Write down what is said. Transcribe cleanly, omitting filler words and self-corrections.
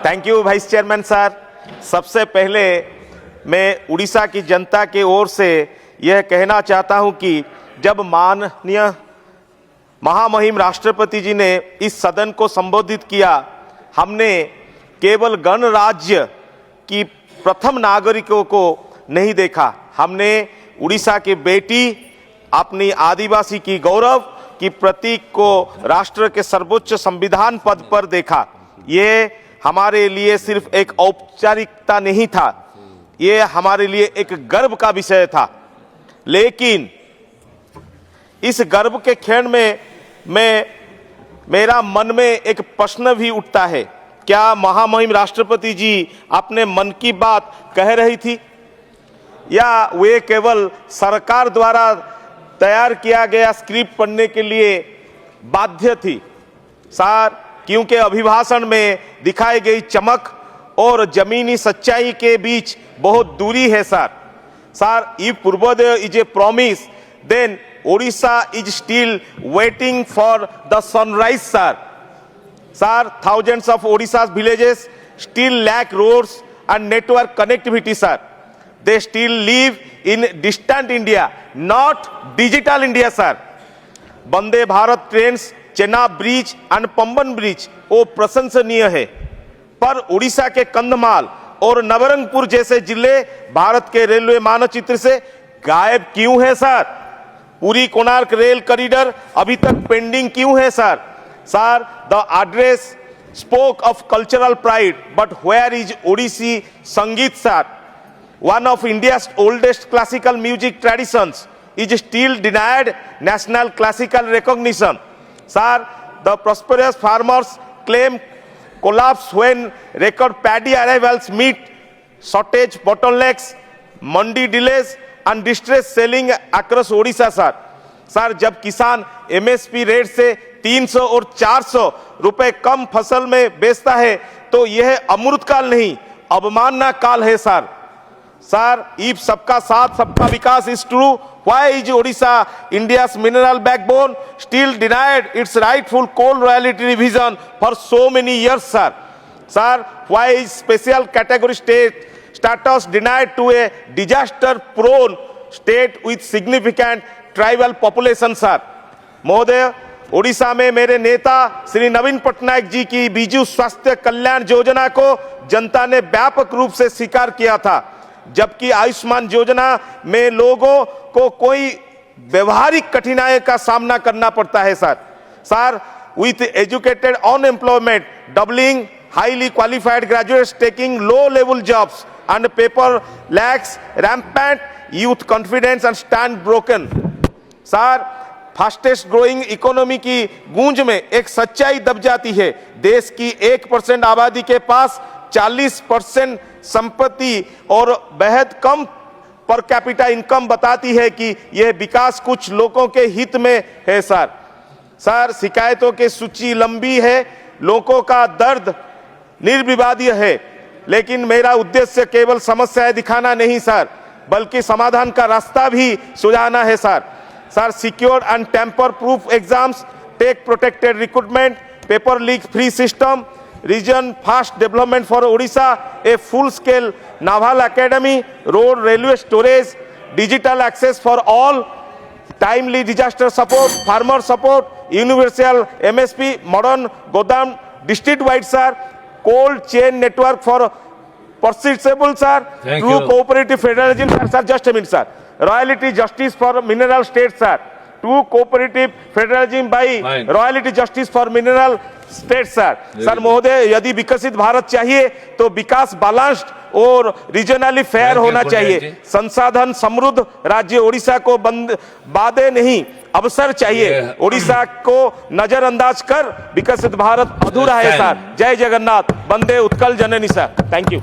Thank you vice chairman sir. सबसे पहले मैं उड़ीसा की जनता की ओर से यह कहना चाहता हूं कि जब माननीय महामहिम राष्ट्रपति जी ने इस सदन को संबोधित किया, हमने केवल गणराज्य की प्रथम नागरिकों को नहीं देखा, हमने उड़ीसा की बेटी, अपनी आदिवासी की गौरव की प्रतीक को राष्ट्र के सर्वोच्च संविधान पद पर देखा। ये हमारे लिए सिर्फ एक औपचारिकता नहीं था, ये हमारे लिए एक गर्व का विषय था। लेकिन इस गर्व के क्षण में मेरा मन में एक प्रश्न भी उठता है, क्या महामहिम राष्ट्रपति जी अपने मन की बात कह रही थी या वे केवल सरकार द्वारा तैयार किया गया स्क्रिप्ट पढ़ने के लिए बाध्य थी? सर, क्योंकि अभिभाषण में दिखाई गई चमक और जमीनी सच्चाई के बीच बहुत दूरी है sir. If Purvodaya is a promise, then Odisha is still waiting for the sunrise, sir. Sir, thousands of Odisha's villages still lack roads and network connectivity, sir. They still live in distant India, not digital India, sir. Vande Bharat trains, Chenab bridge and Pamban bridge वो प्रशंसनीय है, पर उड़ीसा के कंधमाल और नवरंगपुर जैसे जिले भारत के railway मानचित्र से गायब क्यों है सर? पूरी कोणार्क रेल कॉरिडोर अभी तक पेंडिंग क्यों है sir? Sir, the address spoke of cultural pride, but where is Odissi संगीत sir? One of India's oldest classical music traditions is still denied national classical recognition. Sir, the prosperous farmers claim collapse when record paddy arrivals meet shortage bottlenecks, mandi delays and distress selling across Odisha, sir. Sir, जब किसान MSP rate से 300 और 400 रुपए कम फसल में बेचता है तो यह अमृत काल नहीं, अवमानना काल है सर। सर, if सबका साथ सबका विकास is true, why is Odisha, India's mineral backbone, still denied its rightful coal royalty revision for so many years, sir? Sir, why is special category status denied to a disaster-prone state with significant tribal population sir? महोदय, ओडिशा में मेरे नेता श्री नवीन पटनायक जी की बीजू स्वास्थ्य कल्याण योजना को जनता ने व्यापक रूप से स्वीकार किया था, जबकि आयुष्मान योजना में लोगों को कोई व्यवहारिक कठिनाई का सामना करना पड़ता है sir. Sir, with educated unemployment doubling, highly qualified graduates taking low level jobs and paper lakhs rampant, youth confidence and stand broken. Sir, fastest growing economy की गूंज में एक सच्चाई दब जाती है। देश की 1% आबादी के पास 40% संपत्ति और बेहद कम पर कैपिटा इनकम बताती है कि यह विकास कुछ लोगों के हित में है सर। सर, शिकायतों की सूची लंबी है, लोगों का दर्द निर्विवादीय है, लेकिन मेरा उद्देश्य केवल समस्याएं दिखाना नहीं सर, बल्कि समाधान का रास्ता भी सुझाना है sir. Sir, secured and tamper-proof exams, take protected recruitment, paper leak-free system, region fast development for Odisha, a full-scale naval academy, road railway storage, digital access for all, timely disaster support, farmer support, universal MSP, modern Godam, district-wide sir, cold chain network for perishable sir, true cooperative federalism sir, just a minute sir. Royalty justice for mineral states sir, to cooperative federalism by royalty justice for mineral states sir. Sir महोदय, यदि विकसित भारत चाहिए तो विकास balanced और regionally fair होना चाहिए। संसाधन समृद्ध राज्य ओडिशा को बाधे नहीं अवसर चाहिए। ओडिशा को नजरअंदाज कर विकसित भारत अधूरा है सर। जय जगन्नाथ, वंदे उत्कल जननी सर। Thank you.